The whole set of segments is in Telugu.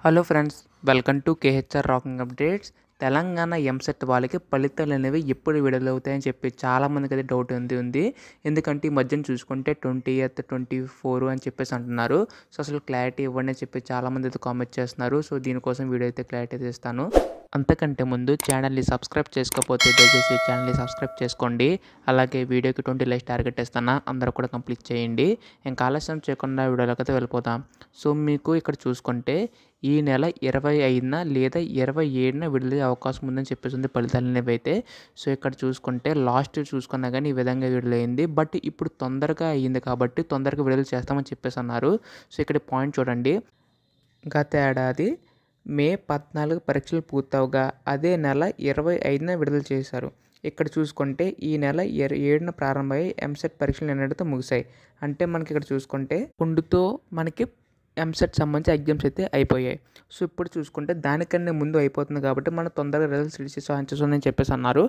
Hello friends, welcome to KHR rocking updates. Telangana EAMCET వాళ్ళకి ఫలితాలు అనేవి ఎప్పుడు విడుదలవుతాయని చెప్పి చాలామందికి అయితే డౌట్ ఉంది. ఎందుకంటే ఈ మధ్యన చూసుకుంటే 20th 24 అని చెప్పేసి అంటున్నారు. సో అసలు క్లారిటీ ఇవ్వండి అని చెప్పి చాలామంది అయితే కామెంట్ చేస్తున్నారు. సో దీనికోసం వీడియో అయితే క్లారిటీ అయితే ఇస్తాను. అంతకంటే ముందు ఛానల్ని సబ్స్క్రైబ్ చేసుకోకపోతే దయచేసి ఛానల్ని సబ్స్క్రైబ్ చేసుకోండి. అలాగే వీడియోకి 20 లైక్స్ టార్గెట్ ఇస్తాను, అందరూ కూడా కంప్లీట్ చేయండి. ఇంకా ఆలస్యం చేయకుండా వీడియోలోకి అయితే వెళ్ళిపోతాం. సో మీకు ఇక్కడ చూసుకుంటే ఈ నెల 25న లేదా 27న విడుదలయ్యే అవకాశం ఉందని చెప్పేసి ఫలితాలు అనేవి అయితే. సో ఇక్కడ చూసుకుంటే లాస్ట్ చూసుకున్నా కానీ ఈ విధంగా విడుదలైంది. బట్ ఇప్పుడు తొందరగా అయ్యింది కాబట్టి తొందరగా విడుదల చేస్తామని చెప్పేసి అన్నారు. సో ఇక్కడ పాయింట్ చూడండి. గత ఏడాది మే 14 పరీక్షలు పూర్తవగా అదే నెల 25న విడుదల చేశారు. ఇక్కడ చూసుకుంటే ఈ నెల 7న ప్రారంభమై ఎంసెట్ పరీక్షలు నిన్నటితో ముగిశాయి. అంటే మనకి ఇక్కడ చూసుకుంటే పుండుతో మనకి ఎంసెట్ సంబంధించి ఎగ్జామ్స్ అయితే అయిపోయాయి. సో ఇప్పుడు చూసుకుంటే దానికన్నా ముందు అయిపోతుంది కాబట్టి మనం తొందరగా రిజల్ట్స్ రిలీజ్ చేసామని చెప్పేసి అన్నారు.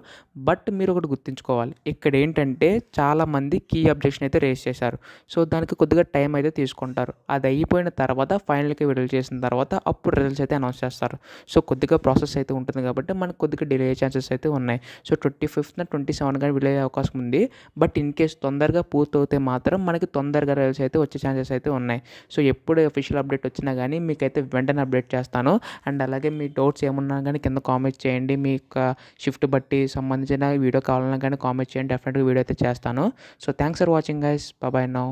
బట్ మీరు ఒకటి గుర్తుంచుకోవాలి, ఇక్కడ ఏంటంటే చాలామంది కీ అబ్జెక్షన్ అయితే రేస్ చేశారు. సో దానికి కొద్దిగా టైం అయితే తీసుకుంటారు. అది అయిపోయిన తర్వాత ఫైనల్కి విడుదల చేసిన తర్వాత అప్పుడు రిజల్ట్స్ అయితే అనౌన్స్ చేస్తారు. సో కొద్దిగా ప్రాసెస్ అయితే ఉంటుంది కాబట్టి మనకు కొద్దిగా డిలే అయ్యే ఛాన్సెస్ అయితే ఉన్నాయి. సో 25న 27 కానీ విడుదల అయ్యే అవకాశం ఉంది. బట్ ఇన్ కేస్ తొందరగా పూర్తవుతే మాత్రం మనకి తొందరగా రిజల్ట్స్ అయితే వచ్చే ఛాన్సెస్ అయితే ఉన్నాయి. సో ఎప్పుడు అఫీషియల్ అప్డేట్ వచ్చినా కానీ మీకైతే వెంటనే అప్డేట్ చేస్తాను. అండ్ అలాగే మీ డౌట్స్ ఏమున్నా కానీ కింద కామెంట్ చేయండి. మీ యొక్క షిఫ్ట్ బట్టి సంబంధించిన వీడియో కావాలన్నా కానీ కామెంట్ చేయండి. డెఫినెట్గా వీడియో అయితే చేస్తాను. So thanks for watching guys. Bye now.